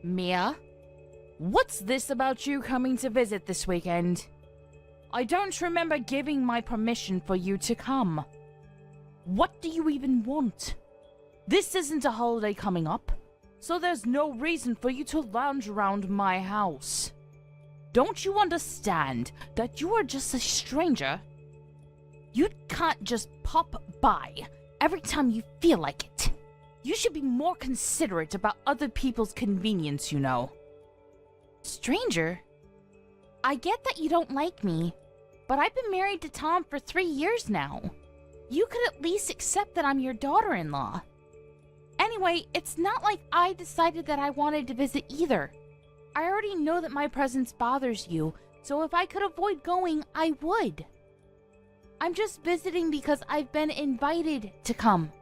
Mia? What's this about you coming to visit this weekend? I don't remember giving my permission for you to come. What do you even want? This isn't a holiday coming up, so there's no reason for you to lounge around my house. Don't you understand that you are just a stranger? You can't just pop by every time you feel like it. You should be more considerate about other people's convenience, you know. Stranger? I get that you don't like me, but I've been married to Tom for 3 years now. You could at least accept that I'm your daughter-in-law. Anyway, it's not like I decided that I wanted to visit either. I already know that my presence bothers you, so if I could avoid going, I would. I'm just visiting because I've been invited to come,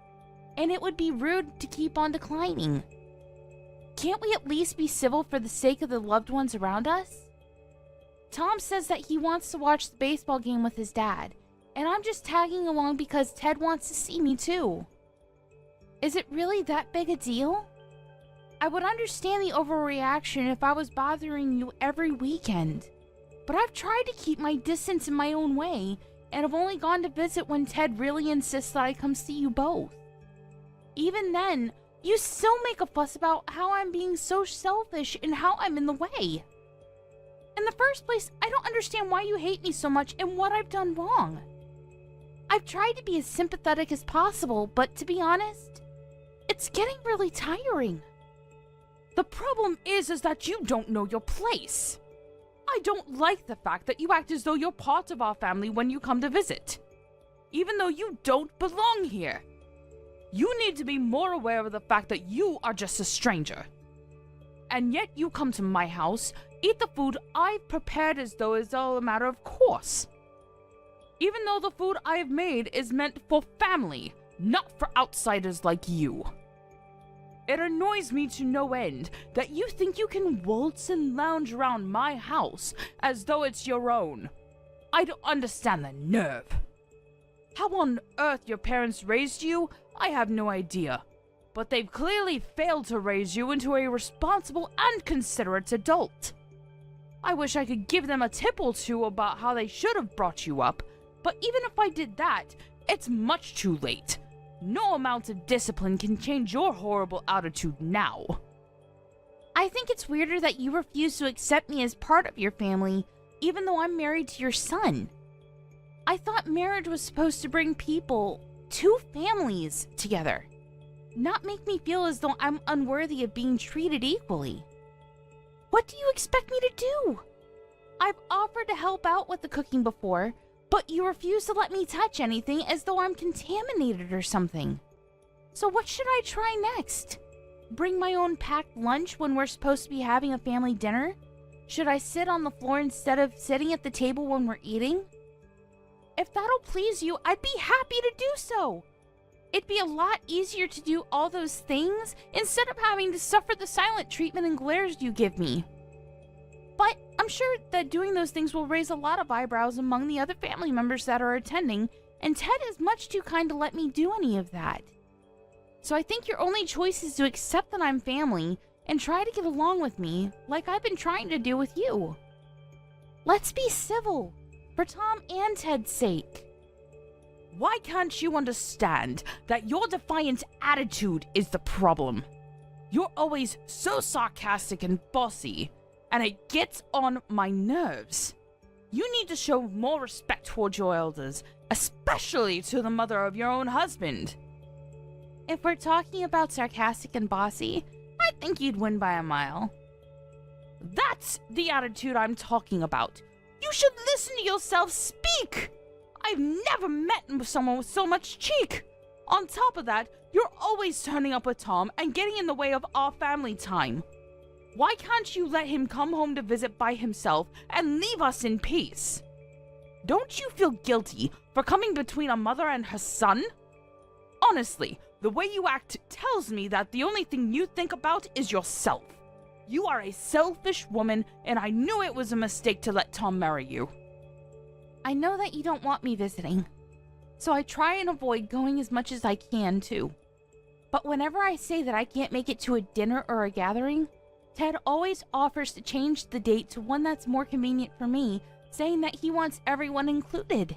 and it would be rude to keep on declining. Can't we at least be civil for the sake of the loved ones around us? Tom says that he wants to watch the baseball game with his dad, and I'm just tagging along because Ted wants to see me too. Is it really that big a deal? I would understand the overreaction if I was bothering you every weekend, but I've tried to keep my distance in my own way, and I've only gone to visit when Ted really insists that I come see you both. Even then, you still make a fuss about how I'm being so selfish and how I'm in the way. In the first place, I don't understand why you hate me so much and what I've done wrong. I've tried to be as sympathetic as possible, but to be honest, it's getting really tiring. The problem is that you don't know your place. I don't like the fact that you act as though you're part of our family when you come to visit, even though you don't belong here. You need to be more aware of the fact that you are just a stranger. And yet you come to my house, eat the food I've prepared as though it's all a matter of course. Even though the food I've made is meant for family, not for outsiders like you. It annoys me to no end that you think you can waltz and lounge around my house as though it's your own. I don't understand the nerve. How on earth your parents raised you, I have no idea. But they've clearly failed to raise you into a responsible and considerate adult. I wish I could give them a tip or two about how they should have brought you up, but even if I did that, it's much too late. No amount of discipline can change your horrible attitude now. I think it's weirder that you refuse to accept me as part of your family, even though I'm married to your son. I thought marriage was supposed to bring people, two families, together, not make me feel as though I'm unworthy of being treated equally. What do you expect me to do? I've offered to help out with the cooking before, but you refuse to let me touch anything as though I'm contaminated or something. So what should I try next? Bring my own packed lunch when we're supposed to be having a family dinner? Should I sit on the floor instead of sitting at the table when we're eating? If that'll please you, I'd be happy to do so. It'd be a lot easier to do all those things instead of having to suffer the silent treatment and glares you give me. But I'm sure that doing those things will raise a lot of eyebrows among the other family members that are attending, and Ted is much too kind to let me do any of that. So I think your only choice is to accept that I'm family and try to get along with me like I've been trying to do with you. Let's be civil, for Tom and Ted's sake. Why can't you understand that your defiant attitude is the problem? You're always so sarcastic and bossy, and it gets on my nerves. You need to show more respect towards your elders, especially to the mother of your own husband. If we're talking about sarcastic and bossy, I think you'd win by a mile. That's the attitude I'm talking about. You should listen to yourself speak! I've never met someone with so much cheek! On top of that, you're always turning up with Tom and getting in the way of our family time. Why can't you let him come home to visit by himself and leave us in peace? Don't you feel guilty for coming between a mother and her son? Honestly, the way you act tells me that the only thing you think about is yourself. You are a selfish woman, and I knew it was a mistake to let Tom marry you. I know that you don't want me visiting, so I try and avoid going as much as I can, too. But whenever I say that I can't make it to a dinner or a gathering, Ted always offers to change the date to one that's more convenient for me, saying that he wants everyone included.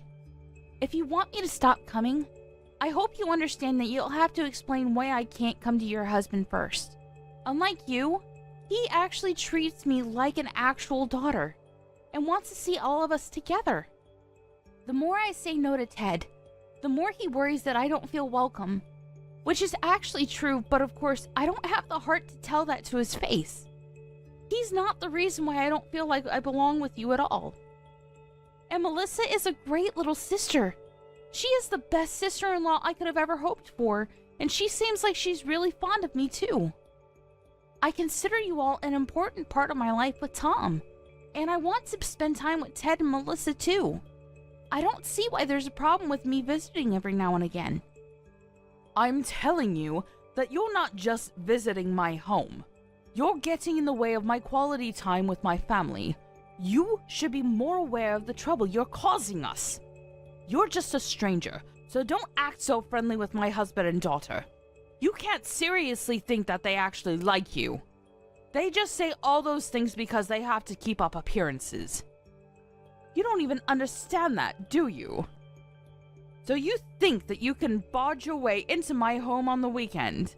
If you want me to stop coming, I hope you understand that you'll have to explain why I can't come to your husband first. Unlike you, he actually treats me like an actual daughter and wants to see all of us together. The more I say no to Ted, the more he worries that I don't feel welcome, which is actually true, but of course, I don't have the heart to tell that to his face. He's not the reason why I don't feel like I belong with you at all. And Melissa is a great little sister. She is the best sister-in-law I could have ever hoped for, and she seems like she's really fond of me too. I consider you all an important part of my life with Tom, and I want to spend time with Ted and Melissa too. I don't see why there's a problem with me visiting every now and again. I'm telling you that you're not just visiting my home. You're getting in the way of my quality time with my family. You should be more aware of the trouble you're causing us. You're just a stranger, so don't act so friendly with my husband and daughter. You can't seriously think that they actually like you. They just say all those things because they have to keep up appearances. You don't even understand that, do you? So you think that you can barge your way into my home on the weekend?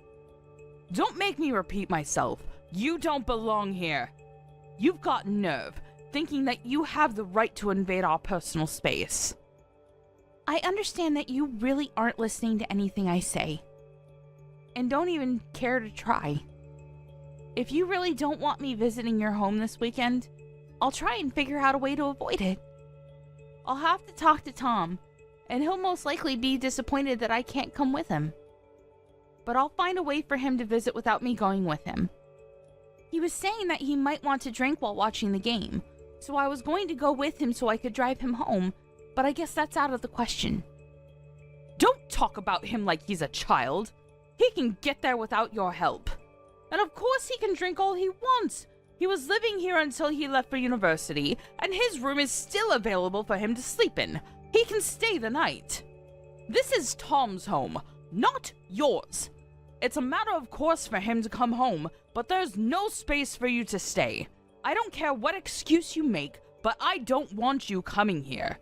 Don't make me repeat myself. You don't belong here. You've got nerve, thinking that you have the right to invade our personal space. I understand that you really aren't listening to anything I say, and don't even care to try. If you really don't want me visiting your home this weekend, I'll try and figure out a way to avoid it. I'll have to talk to Tom, and he'll most likely be disappointed that I can't come with him. But I'll find a way for him to visit without me going with him. He was saying that he might want to drink while watching the game, so I was going to go with him so I could drive him home, but I guess that's out of the question. Don't talk about him like he's a child. He can get there without your help. And of course he can drink all he wants. He was living here until he left for university, and his room is still available for him to sleep in. He can stay the night. This is Tom's home, not yours. It's a matter of course for him to come home, but there's no space for you to stay. I don't care what excuse you make, but I don't want you coming here.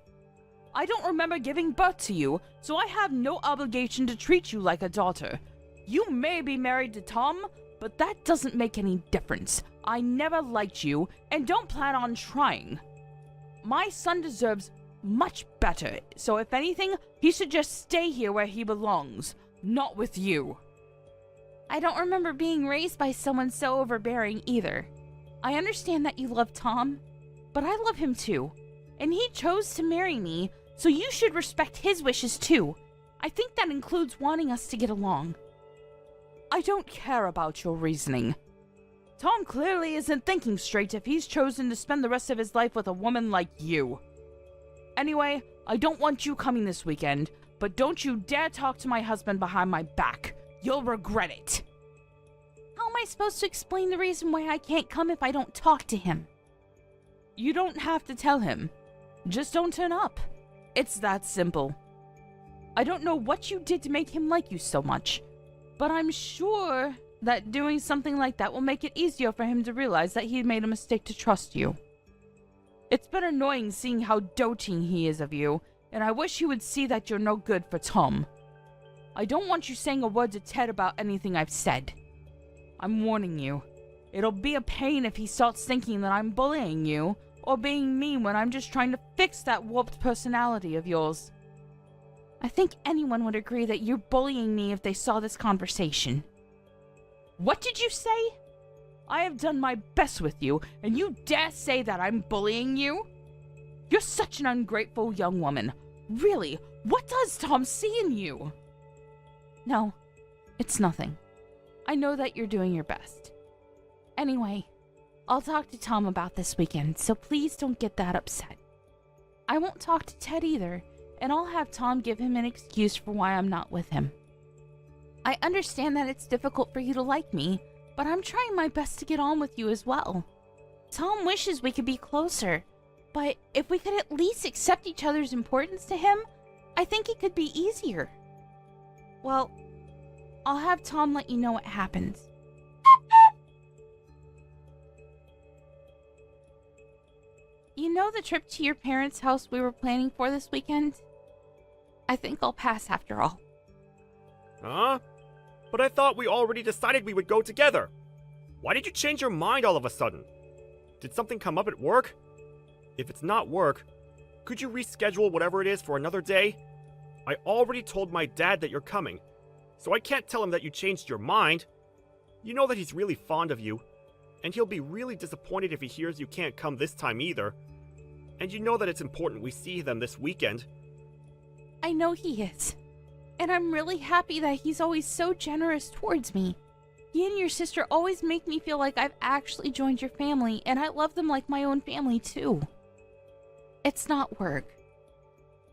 I don't remember giving birth to you, so I have no obligation to treat you like a daughter. You may be married to Tom, but that doesn't make any difference. I never liked you, and don't plan on trying. My son deserves much better, so if anything, he should just stay here where he belongs, not with you. I don't remember being raised by someone so overbearing either. I understand that you love Tom, but I love him too, and he chose to marry me, so you should respect his wishes too. I think that includes wanting us to get along. I don't care about your reasoning. Tom clearly isn't thinking straight if he's chosen to spend the rest of his life with a woman like you. Anyway, I don't want you coming this weekend, but don't you dare talk to my husband behind my back. You'll regret it. How am I supposed to explain the reason why I can't come if I don't talk to him? You don't have to tell him. Just don't turn up. It's that simple. I don't know what you did to make him like you so much, but I'm sure that doing something like that will make it easier for him to realize that he made a mistake to trust you. It's been annoying seeing how doting he is of you, and I wish he would see that you're no good for Tom. I don't want you saying a word to Ted about anything I've said. I'm warning you. It'll be a pain if he starts thinking that I'm bullying you, or being mean when I'm just trying to fix that warped personality of yours. I think anyone would agree that you're bullying me if they saw this conversation. What did you say? I have done my best with you, and you dare say that I'm bullying you? You're such an ungrateful young woman. Really, what does Tom see in you? No, it's nothing. I know that you're doing your best. Anyway, I'll talk to Tom about this weekend, so please don't get that upset. I won't talk to Ted either, and I'll have Tom give him an excuse for why I'm not with him. I understand that it's difficult for you to like me, but I'm trying my best to get on with you as well. Tom wishes we could be closer, but if we could at least accept each other's importance to him, I think it could be easier. Well, I'll have Tom let you know what happens. You know the trip to your parents' house we were planning for this weekend? I think I'll pass after all. Huh? But I thought we already decided we would go together. Why did you change your mind all of a sudden? Did something come up at work? If it's not work, could you reschedule whatever it is for another day? I already told my dad that you're coming, so I can't tell him that you changed your mind. You know that he's really fond of you, and he'll be really disappointed if he hears you can't come this time either. And you know that it's important we see them this weekend. I know he is. And I'm really happy that he's always so generous towards me. He and your sister always make me feel like I've actually joined your family, and I love them like my own family too. It's not work.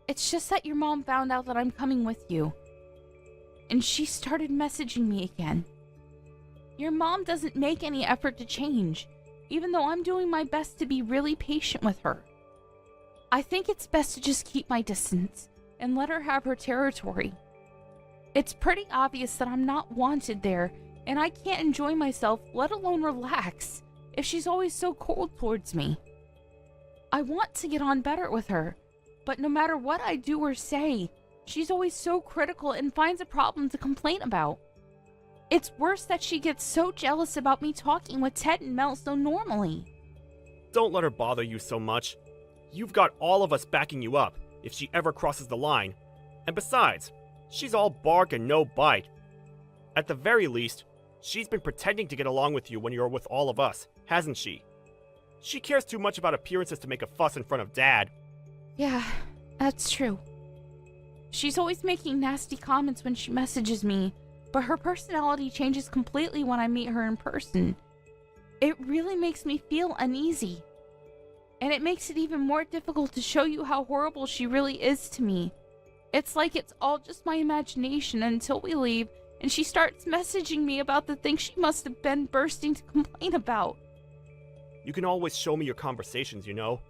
It's just that your mom found out that I'm coming with you. And she started messaging me again. Your mom doesn't make any effort to change, even though I'm doing my best to be really patient with her. I think it's best to just keep my distance and let her have her territory. It's pretty obvious that I'm not wanted there, and I can't enjoy myself, let alone relax, if she's always so cold towards me. I want to get on better with her, but no matter what I do or say, she's always so critical and finds a problem to complain about. It's worse that she gets so jealous about me talking with Ted and Mel so normally. Don't let her bother you so much. You've got all of us backing you up if she ever crosses the line. And besides, she's all bark and no bite. At the very least, she's been pretending to get along with you when you're with all of us, hasn't she? She cares too much about appearances to make a fuss in front of Dad. Yeah, that's true. She's always making nasty comments when she messages me, but her personality changes completely when I meet her in person. It really makes me feel uneasy. And it makes it even more difficult to show you how horrible she really is to me. It's like it's all just my imagination until we leave and she starts messaging me about the things she must have been bursting to complain about. You can always show me your conversations, you know?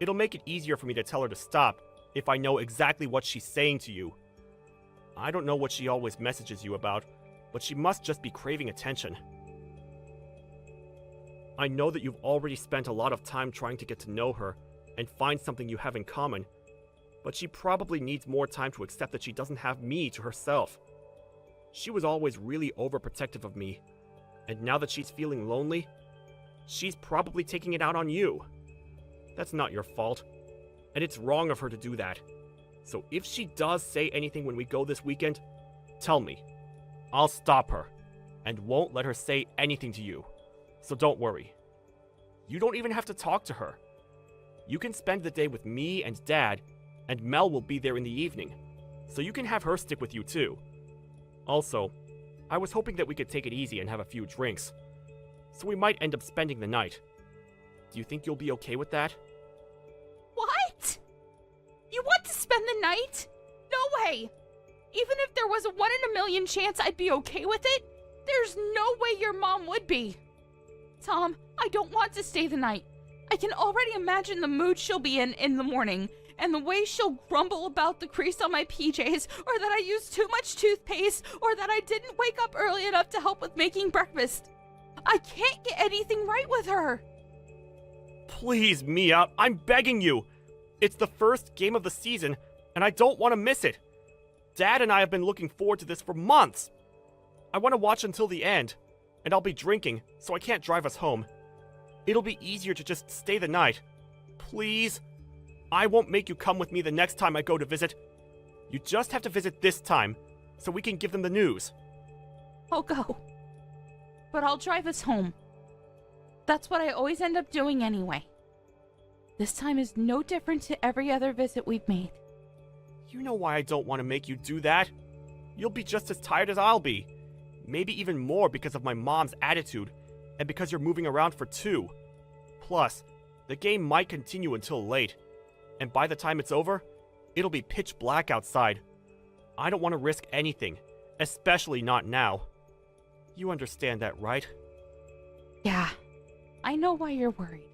It'll make it easier for me to tell her to stop if I know exactly what she's saying to you. I don't know what she always messages you about, but she must just be craving attention. I know that you've already spent a lot of time trying to get to know her and find something you have in common, but she probably needs more time to accept that she doesn't have me to herself. She was always really overprotective of me, and now that she's feeling lonely, she's probably taking it out on you. That's not your fault, and it's wrong of her to do that. So if she does say anything when we go this weekend, tell me. I'll stop her, and won't let her say anything to you. So don't worry. You don't even have to talk to her. You can spend the day with me and Dad, and Mel will be there in the evening, so you can have her stick with you too. Also, I was hoping that we could take it easy and have a few drinks, so we might end up spending the night. Do you think you'll be okay with that? What? You want to spend the night? No way! Even if there was a 1 in a million chance I'd be okay with it, there's no way your mom would be. Tom, I don't want to stay the night. I can already imagine the mood she'll be in the morning, and the way she'll grumble about the crease on my PJs, or that I used too much toothpaste, or that I didn't wake up early enough to help with making breakfast. I can't get anything right with her. Please, Mia, I'm begging you. It's the first game of the season, and I don't want to miss it. Dad and I have been looking forward to this for months. I want to watch until the end, and I'll be drinking, so I can't drive us home. It'll be easier to just stay the night. Please? I won't make you come with me the next time I go to visit. You just have to visit this time, so we can give them the news. I'll go. But I'll drive us home. That's what I always end up doing anyway. This time is no different to every other visit we've made. You know why I don't want to make you do that. You'll be just as tired as I'll be. Maybe even more because of my mom's attitude, and because you're moving around for 2. Plus, the game might continue until late, and by the time it's over, it'll be pitch black outside. I don't want to risk anything, especially not now. You understand that, right? Yeah, I know why you're worried.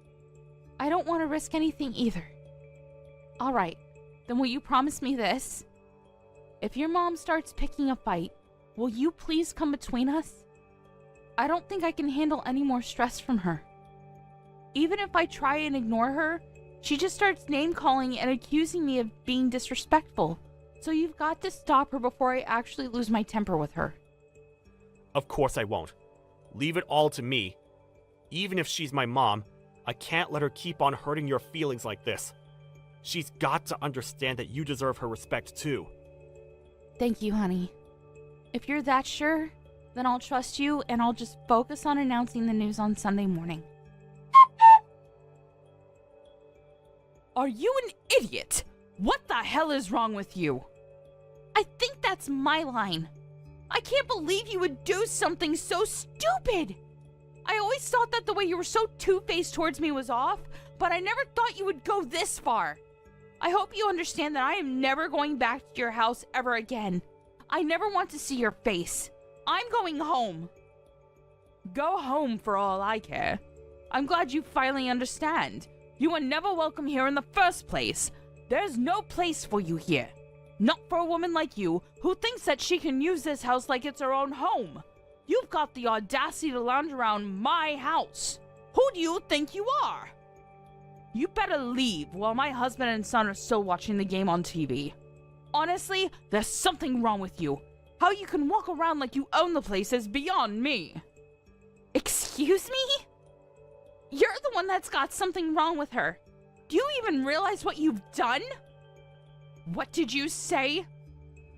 I don't want to risk anything either. All right, then will you promise me this? If your mom starts picking a fight, will you please come between us? I don't think I can handle any more stress from her. Even if I try and ignore her, she just starts name-calling and accusing me of being disrespectful. So you've got to stop her before I actually lose my temper with her. Of course I won't. Leave it all to me. Even if she's my mom, I can't let her keep on hurting your feelings like this. She's got to understand that you deserve her respect too. Thank you, honey. If you're that sure, then I'll trust you and I'll just focus on announcing the news on Sunday morning. Are you an idiot? What the hell is wrong with you? I think that's my line. I can't believe you would do something so stupid. I always thought that the way you were so two-faced towards me was off, but I never thought you would go this far. I hope you understand that I am never going back to your house ever again. I never want to see your face. I'm going home. Go home for all I care. I'm glad you finally understand. You were never welcome here in the first place. There's no place for you here. Not for a woman like you, who thinks that she can use this house like it's her own home. You've got the audacity to lounge around my house. Who do you think you are? You better leave while my husband and son are still watching the game on TV. Honestly, there's something wrong with you. How you can walk around like you own the place is beyond me. Excuse me? You're the one that's got something wrong with her. Do you even realize what you've done? What did you say?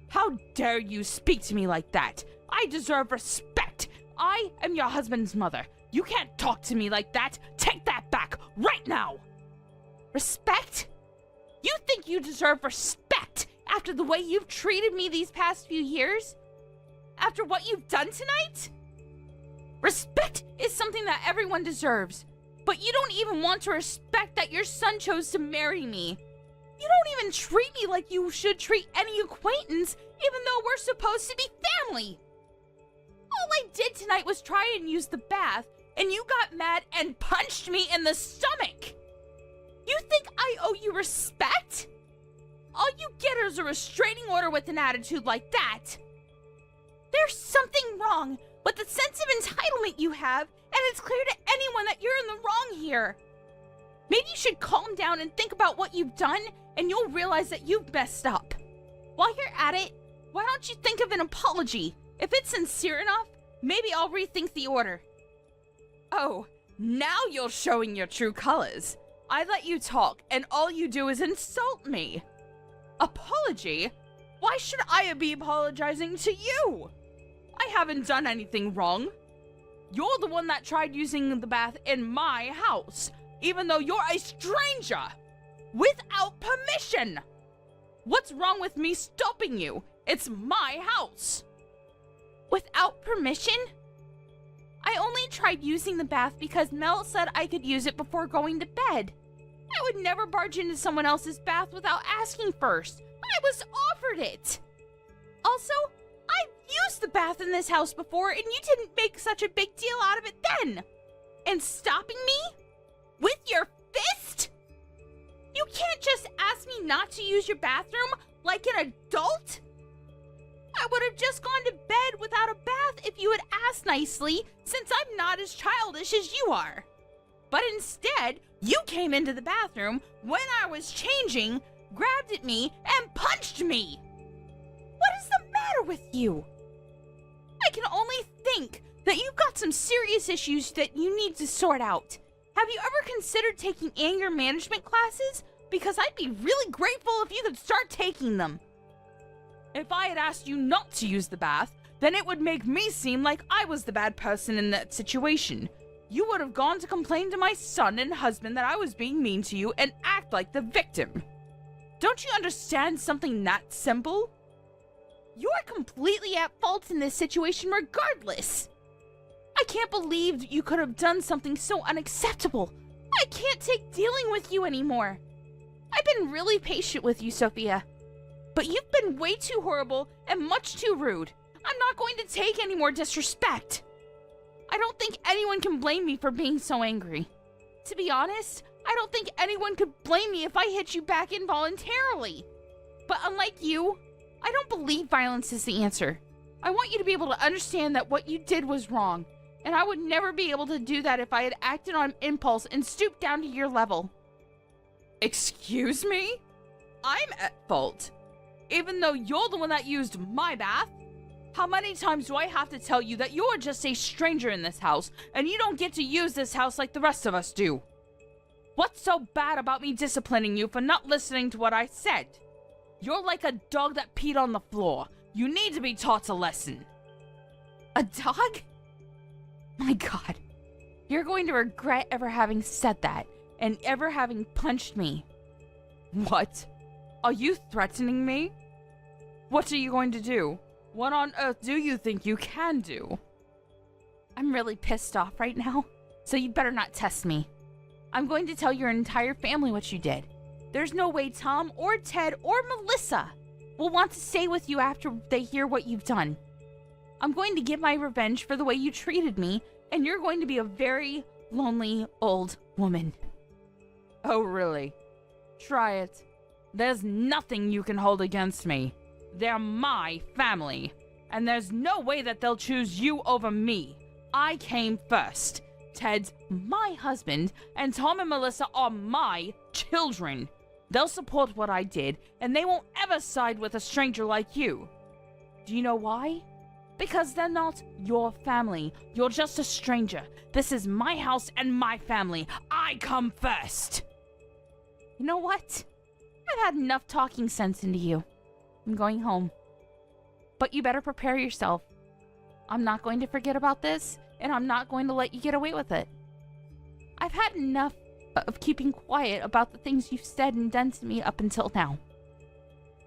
How dare you speak to me like that? I deserve respect. I am your husband's mother. You can't talk to me like that. Take that back right now. Respect? You think you deserve respect after the way you've treated me these past few years? After what you've done tonight? Respect is something that everyone deserves, but you don't even want to respect that your son chose to marry me. You don't even treat me like you should treat any acquaintance, even though we're supposed to be family. All I did tonight was try and use the bath, and you got mad and punched me in the stomach. You think I owe you respect? All you get is a restraining order with an attitude like that. There's something wrong with the sense of entitlement you have, and it's clear to anyone that you're in the wrong here. Maybe you should calm down and think about what you've done, and you'll realize that you've messed up. While you're at it, why don't you think of an apology? If it's sincere enough, maybe I'll rethink the order. Oh, now you're showing your true colors. I let you talk, and all you do is insult me. Apology? Why should I be apologizing to you? I haven't done anything wrong. You're the one that tried using the bath in my house, even though you're a stranger, without permission. What's wrong with me stopping you? It's my house. Without permission? I only tried using the bath because Mel said I could use it before going to bed. I would never barge into someone else's bath without asking first. I was offered it. Also, I've used the bath in this house before and you didn't make such a big deal out of it then. And stopping me? With your fist? You can't just ask me not to use your bathroom like an adult? I would have just gone to bed without a bath if you had asked nicely, since I'm not as childish as you are. But instead, you came into the bathroom when I was changing, grabbed at me, and punched me. What is the matter with you? I can only think that you've got some serious issues that you need to sort out. Have you ever considered taking anger management classes? Because I'd be really grateful if you could start taking them. If I had asked you not to use the bath, then it would make me seem like I was the bad person in that situation. You would have gone to complain to my son and husband that I was being mean to you and act like the victim. Don't you understand something that simple? You're completely at fault in this situation regardless. I can't believe you could have done something so unacceptable. I can't take dealing with you anymore. I've been really patient with you, Sophia. But you've been way too horrible and much too rude. I'm not going to take any more disrespect. I don't think anyone can blame me for being so angry. To be honest, I don't think anyone could blame me if I hit you back involuntarily. But unlike you, I don't believe violence is the answer. I want you to be able to understand that what you did was wrong, and I would never be able to do that if I had acted on impulse and stooped down to your level. Excuse me? I'm at fault. Even though you're the one that used my bath? How many times do I have to tell you that you're just a stranger in this house, and you don't get to use this house like the rest of us do? What's so bad about me disciplining you for not listening to what I said? You're like a dog that peed on the floor. You need to be taught a lesson. A dog? My God. You're going to regret ever having said that, and ever having punched me. What? Are you threatening me? What are you going to do? What on earth do you think you can do? I'm really pissed off right now, so you'd better not test me. I'm going to tell your entire family what you did. There's no way Tom or Ted or Melissa will want to stay with you after they hear what you've done. I'm going to get my revenge for the way you treated me, and you're going to be a very lonely old woman. Oh, really? Try it. There's nothing you can hold against me. They're my family, and there's no way that they'll choose you over me. I came first. Ted's my husband, and Tom and Melissa are my children. They'll support what I did, and they won't ever side with a stranger like you. Do you know why? Because they're not your family. You're just a stranger. This is my house and my family. I come first. You know what? I've had enough talking sense into you. I'm going home. But you better prepare yourself. I'm not going to forget about this, and I'm not going to let you get away with it. I've had enough of keeping quiet about the things you've said and done to me up until now.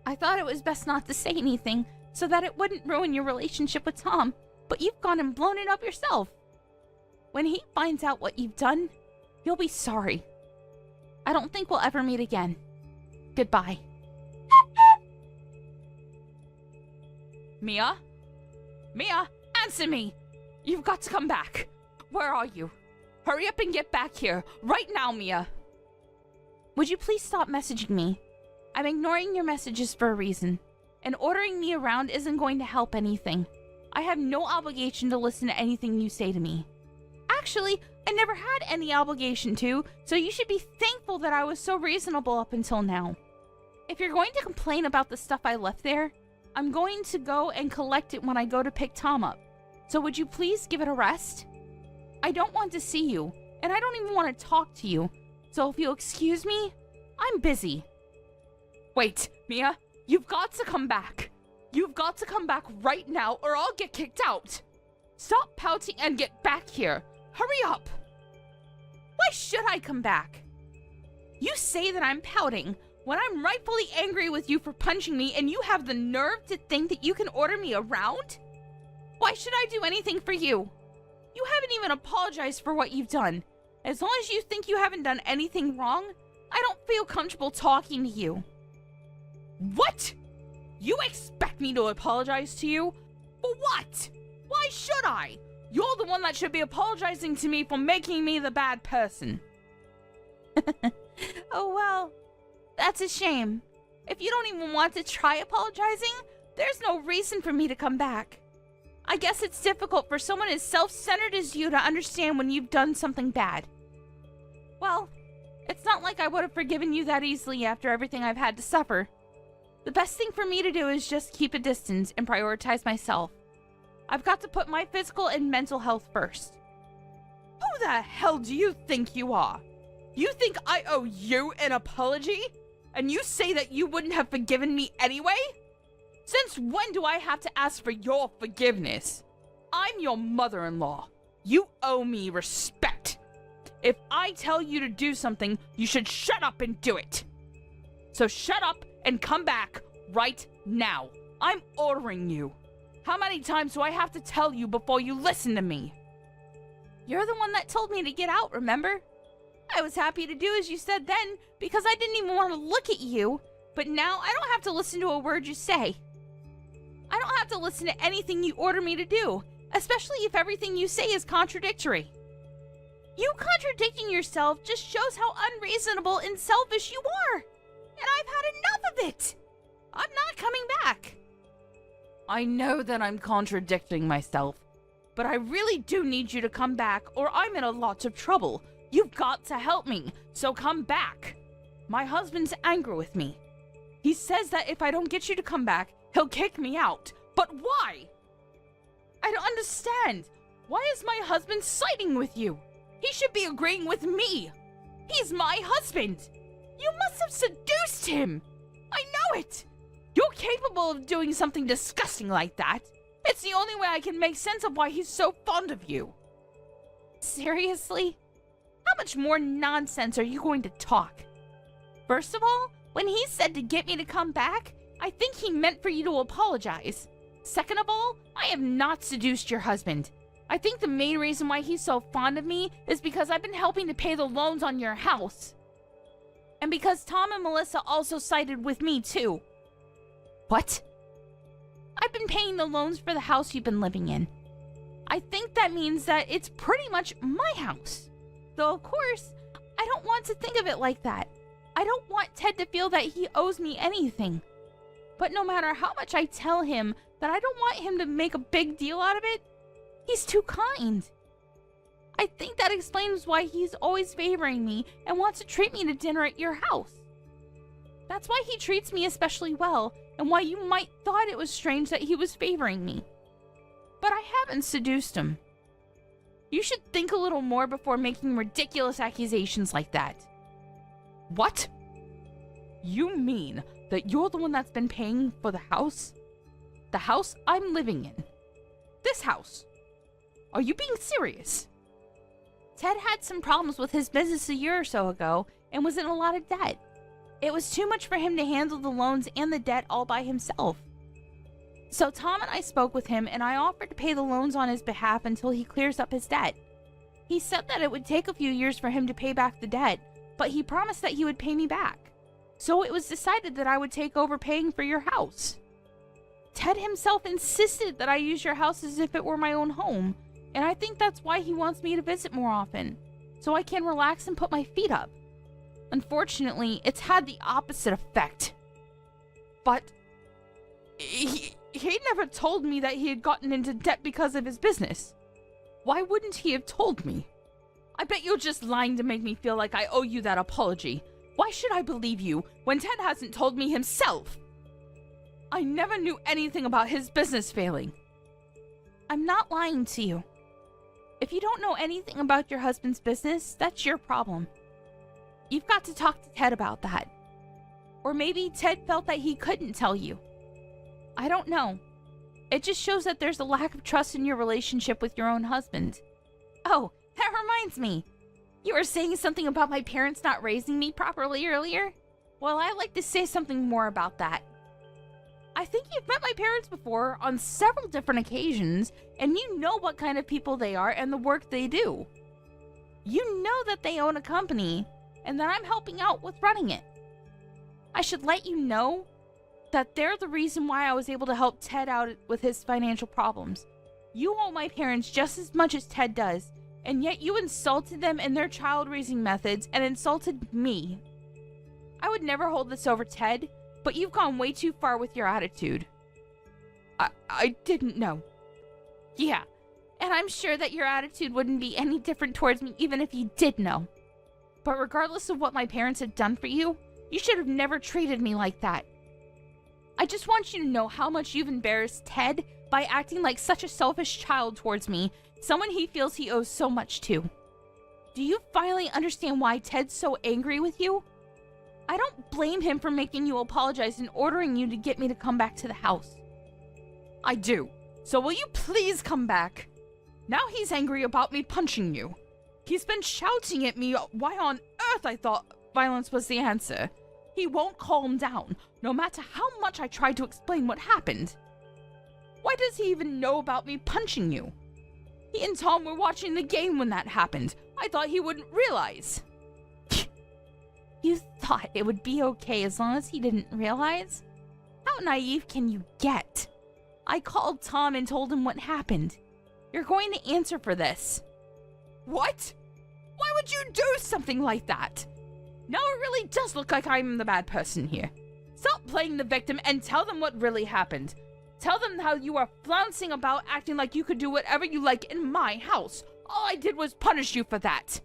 I thought it was best not to say anything so that it wouldn't ruin your relationship with Tom, but you've gone and blown it up yourself. When he finds out what you've done, you'll be sorry. I don't think we'll ever meet again. Goodbye. Mia? Mia, answer me! You've got to come back. Where are you? Hurry up and get back here. Right now, Mia. Would you please stop messaging me? I'm ignoring your messages for a reason, and ordering me around isn't going to help anything. I have no obligation to listen to anything you say to me. Actually, I never had any obligation to, so you should be thankful that I was so reasonable up until now. If you're going to complain about the stuff I left there, I'm going to go and collect it when I go to pick Tom up. So would you please give it a rest? I don't want to see you, and I don't even want to talk to you. So if you'll excuse me, I'm busy. Wait, Mia, you've got to come back. You've got to come back right now or I'll get kicked out. Stop pouting and get back here. Hurry up. Why should I come back? You say that I'm pouting when I'm rightfully angry with you for punching me, and you have the nerve to think that you can order me around? Why should I do anything for you? You haven't even apologized for what you've done. As long as you think you haven't done anything wrong, I don't feel comfortable talking to you. What? You expect me to apologize to you? For what? Why should I? You're the one that should be apologizing to me for making me the bad person. Oh well, that's a shame. If you don't even want to try apologizing, there's no reason for me to come back. I guess it's difficult for someone as self-centered as you to understand when you've done something bad. Well, it's not like I would have forgiven you that easily after everything I've had to suffer. The best thing for me to do is just keep a distance and prioritize myself. I've got to put my physical and mental health first. Who the hell do you think you are? You think I owe you an apology? And you say that you wouldn't have forgiven me anyway? Since when do I have to ask for your forgiveness? I'm your mother-in-law. You owe me respect. If I tell you to do something, you should shut up and do it. So shut up and come back right now. I'm ordering you. How many times do I have to tell you before you listen to me? You're the one that told me to get out, remember? I was happy to do as you said then because I didn't even want to look at you. But now I don't have to listen to a word you say. I don't have to listen to anything you order me to do, especially if everything you say is contradictory. You contradicting yourself just shows how unreasonable and selfish you are. And I've had enough of it. I'm not coming back. I know that I'm contradicting myself, but I really do need you to come back or I'm in a lot of trouble. You've got to help me, so come back. My husband's angry with me. He says that if I don't get you to come back, he'll kick me out. But why? I don't understand. Why is my husband siding with you? He should be agreeing with me. He's my husband. You must have seduced him. I know it. You're capable of doing something disgusting like that. It's the only way I can make sense of why he's so fond of you. Seriously? How much more nonsense are you going to talk? First of all, when he said to get me to come back, I think he meant for you to apologize. Second of all, I have not seduced your husband. I think the main reason why he's so fond of me is because I've been helping to pay the loans on your house. And because Tom and Melissa also sided with me too. What? I've been paying the loans for the house you've been living in. I think that means that it's pretty much my house. Though, of course, I don't want to think of it like that. I don't want Ted to feel that he owes me anything. But no matter how much I tell him that I don't want him to make a big deal out of it, he's too kind. I think that explains why he's always favoring me and wants to treat me to dinner at your house. That's why he treats me especially well, and why you might thought it was strange that he was favoring me. But I haven't seduced him. You should think a little more before making ridiculous accusations like that. What? You mean that you're the one that's been paying for the house? The house I'm living in? This house? Are you being serious? Ted had some problems with his business a year or so ago and was in a lot of debt. It was too much for him to handle the loans and the debt all by himself. So Tom and I spoke with him and I offered to pay the loans on his behalf until he clears up his debt. He said that it would take a few years for him to pay back the debt, but he promised that he would pay me back. So it was decided that I would take over paying for your house. Ted himself insisted that I use your house as if it were my own home, and I think that's why he wants me to visit more often, so I can relax and put my feet up. Unfortunately, it's had the opposite effect. But he never told me that he had gotten into debt because of his business. Why wouldn't he have told me? I bet you're just lying to make me feel like I owe you that apology. Why should I believe you when Ted hasn't told me himself? I never knew anything about his business failing. I'm not lying to you. If you don't know anything about your husband's business, that's your problem. You've got to talk to Ted about that. Or maybe Ted felt that he couldn't tell you. I don't know. It just shows that there's a lack of trust in your relationship with your own husband. Oh, that reminds me. You were saying something about my parents not raising me properly earlier? Well, I'd like to say something more about that. I think you've met my parents before on several different occasions, and you know what kind of people they are and the work they do. You know that they own a company, and that I'm helping out with running it. I should let you know that they're the reason why I was able to help Ted out with his financial problems. You owe my parents just as much as Ted does, and yet you insulted them in their child-raising methods and insulted me. I would never hold this over Ted, but you've gone way too far with your attitude. I didn't know. Yeah, and I'm sure that your attitude wouldn't be any different towards me even if you did know. But regardless of what my parents have done for you, you should have never treated me like that. I just want you to know how much you've embarrassed Ted by acting like such a selfish child towards me, someone he feels he owes so much to. Do you finally understand why Ted's so angry with you? I don't blame him for making you apologize and ordering you to get me to come back to the house. I do. So will you please come back? Now he's angry about me punching you. He's been shouting at me why on earth I thought violence was the answer. He won't calm down, no matter how much I try to explain what happened. Why does he even know about me punching you? He and Tom were watching the game when that happened. I thought he wouldn't realize. You thought it would be okay as long as he didn't realize? How naive can you get? I called Tom and told him what happened. You're going to answer for this. What? Why would you do something like that? Now it really does look like I'm the bad person here. Stop playing the victim and tell them what really happened. Tell them how you are flouncing about acting like you could do whatever you like in my house. All I did was punish you for that.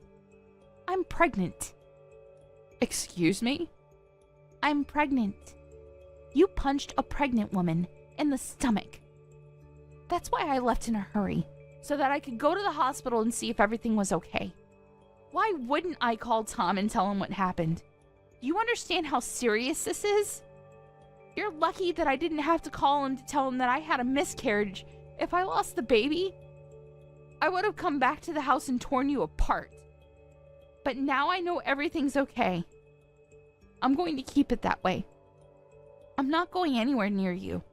I'm pregnant. Excuse me? I'm pregnant. You punched a pregnant woman in the stomach. That's why I left in a hurry, so that I could go to the hospital and see if everything was okay. Why wouldn't I call Tom and tell him what happened? Do you understand how serious this is? You're lucky that I didn't have to call him to tell him that I had a miscarriage. If I lost the baby, I would have come back to the house and torn you apart. But now I know everything's okay. I'm going to keep it that way. I'm not going anywhere near you.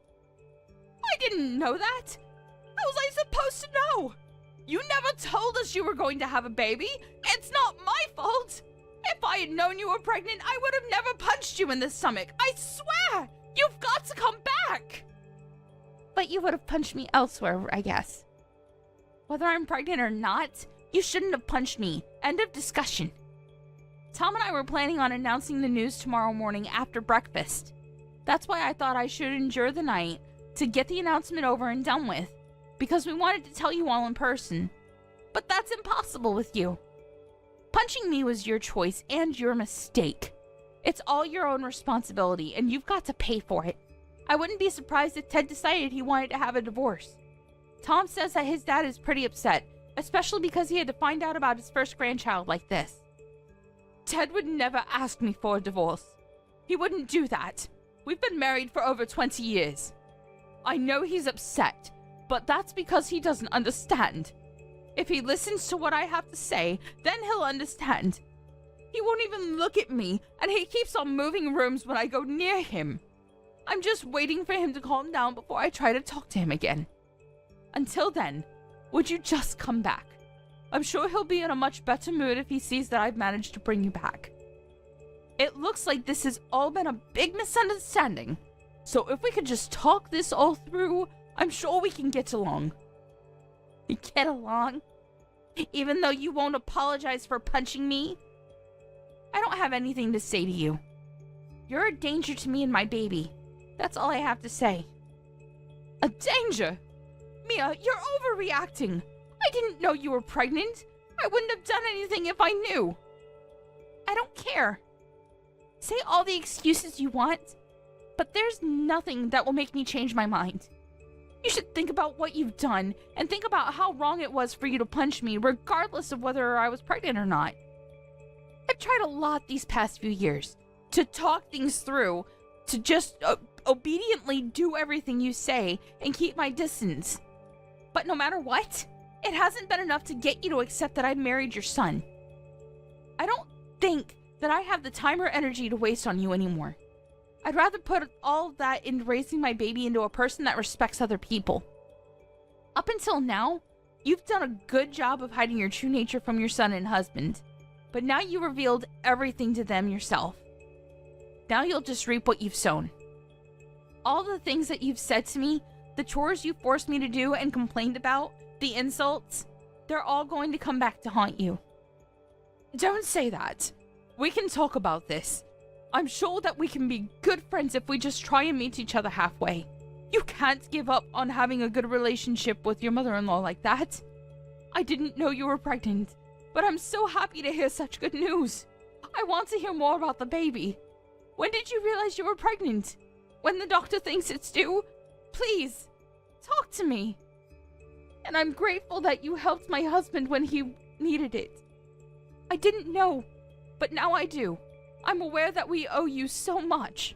I didn't know that. How was I supposed to know? You never told us you were going to have a baby. It's not my fault. If I had known you were pregnant, I would have never punched you in the stomach. I swear! You've got to come back! But you would have punched me elsewhere, I guess. Whether I'm pregnant or not, you shouldn't have punched me. End of discussion. Tom and I were planning on announcing the news tomorrow morning after breakfast. That's why I thought I should endure the night to get the announcement over and done with, because we wanted to tell you all in person. But that's impossible with you. Punching me was your choice and your mistake. It's all your own responsibility, and you've got to pay for it. I wouldn't be surprised if Ted decided he wanted to have a divorce. Tom says that his dad is pretty upset, especially because he had to find out about his first grandchild like this. Ted would never ask me for a divorce. He wouldn't do that. We've been married for over 20 years. I know he's upset, but that's because he doesn't understand. If he listens to what I have to say, then he'll understand. He won't even look at me, and he keeps on moving rooms when I go near him. I'm just waiting for him to calm down before I try to talk to him again. Until then, would you just come back? I'm sure he'll be in a much better mood if he sees that I've managed to bring you back. It looks like this has all been a big misunderstanding, so if we could just talk this all through, I'm sure we can get along. Get along? Even though you won't apologize for punching me? I don't have anything to say to you. You're a danger to me and my baby. That's all I have to say. A danger? Mia, you're overreacting. I didn't know you were pregnant. I wouldn't have done anything if I knew. I don't care. Say all the excuses you want, but there's nothing that will make me change my mind. You should think about what you've done, and think about how wrong it was for you to punch me, regardless of whether I was pregnant or not. I've tried a lot these past few years to talk things through, to just obediently do everything you say and keep my distance. But no matter what, it hasn't been enough to get you to accept that I married your son. I don't think that I have the time or energy to waste on you anymore. I'd rather put all of that into raising my baby into a person that respects other people. Up until now, you've done a good job of hiding your true nature from your son and husband, but now you revealed everything to them yourself. Now you'll just reap what you've sown. All the things that you've said to me, the chores you forced me to do and complained about, the insults, they're all going to come back to haunt you. Don't say that. We can talk about this. I'm sure that we can be good friends if we just try and meet each other halfway. You can't give up on having a good relationship with your mother-in-law like that. I didn't know you were pregnant, but I'm so happy to hear such good news. I want to hear more about the baby. When did you realize you were pregnant? When the doctor thinks it's due? Please, talk to me. And I'm grateful that you helped my husband when he needed it. I didn't know, but now I do. I'm aware that we owe you so much.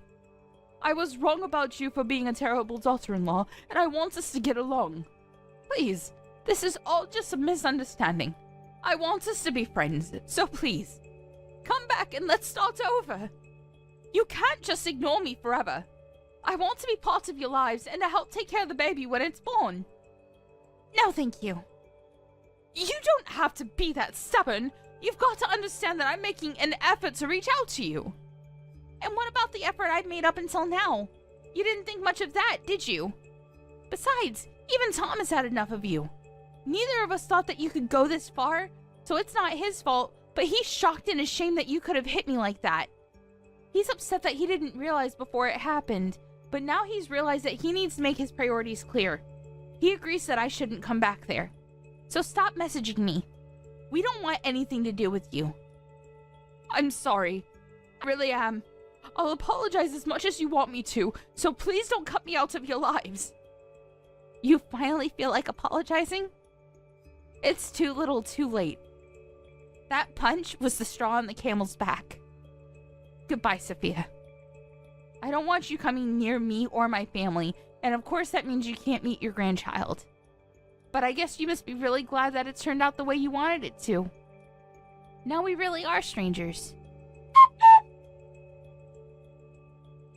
I was wrong about you for being a terrible daughter-in-law, and I want us to get along. Please, this is all just a misunderstanding. I want us to be friends, so please, come back and let's start over. You can't just ignore me forever. I want to be part of your lives and to help take care of the baby when it's born. No, thank you. You don't have to be that stubborn. You've got to understand that I'm making an effort to reach out to you. And what about the effort I've made up until now? You didn't think much of that, did you? Besides, even Tom has had enough of you. Neither of us thought that you could go this far, so it's not his fault, but he's shocked and ashamed that you could have hit me like that. He's upset that he didn't realize before it happened But now he's realized that he needs to make his priorities clear. He agrees that I shouldn't come back there. So stop messaging me. We don't want anything to do with you. I'm sorry. I really am. I'll apologize as much as you want me to, so please don't cut me out of your lives. You finally feel like apologizing? It's too little too late. That punch was the straw on the camel's back. Goodbye, Sophia. I don't want you coming near me or my family, and of course that means you can't meet your grandchild. But I guess you must be really glad that it turned out the way you wanted it to. Now we really are strangers.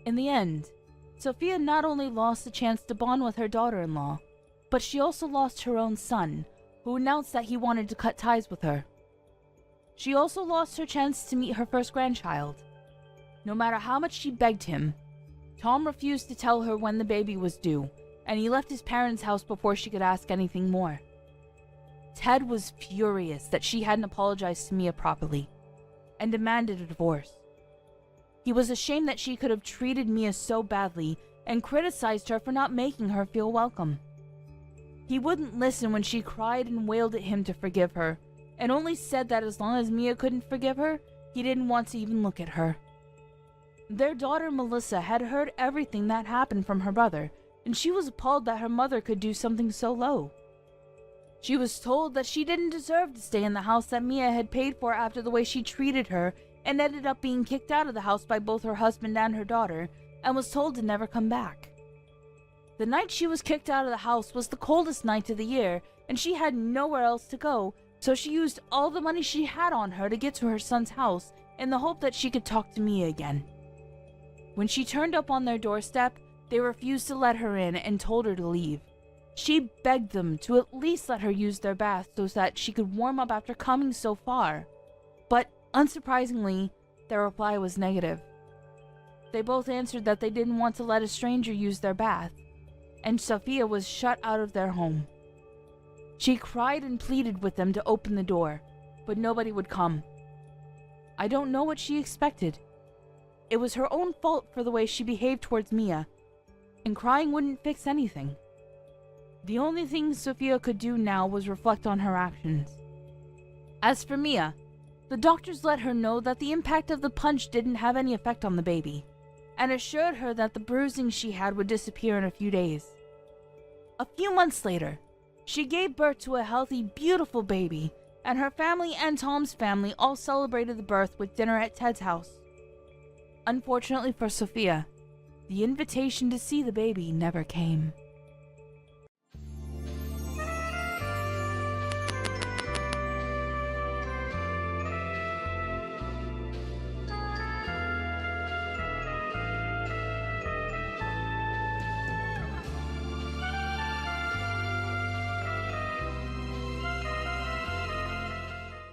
In the end, Sophia not only lost the chance to bond with her daughter-in-law, but she also lost her own son, who announced that he wanted to cut ties with her. She also lost her chance to meet her first grandchild. No matter how much she begged him, Tom refused to tell her when the baby was due, and he left his parents' house before she could ask anything more. Ted was furious that she hadn't apologized to Mia properly, and demanded a divorce. He was ashamed that she could have treated Mia so badly and criticized her for not making her feel welcome. He wouldn't listen when she cried and wailed at him to forgive her, and only said that as long as Mia couldn't forgive her, he didn't want to even look at her. Their daughter Melissa had heard everything that happened from her brother, and she was appalled that her mother could do something so low. She was told that she didn't deserve to stay in the house that Mia had paid for after the way she treated her, and ended up being kicked out of the house by both her husband and her daughter, and was told to never come back. The night she was kicked out of the house was the coldest night of the year, and she had nowhere else to go, so she used all the money she had on her to get to her son's house in the hope that she could talk to Mia again. When she turned up on their doorstep, they refused to let her in and told her to leave. She begged them to at least let her use their bath so that she could warm up after coming so far. But, unsurprisingly, their reply was negative. They both answered that they didn't want to let a stranger use their bath, and Sophia was shut out of their home. She cried and pleaded with them to open the door, but nobody would come. I don't know what she expected. It was her own fault for the way she behaved towards Mia, and crying wouldn't fix anything. The only thing Sophia could do now was reflect on her actions. As for Mia, the doctors let her know that the impact of the punch didn't have any effect on the baby, and assured her that the bruising she had would disappear in a few days. A few months later, she gave birth to a healthy, beautiful baby, and her family and Tom's family all celebrated the birth with dinner at Ted's house. Unfortunately for Sophia, the invitation to see the baby never came.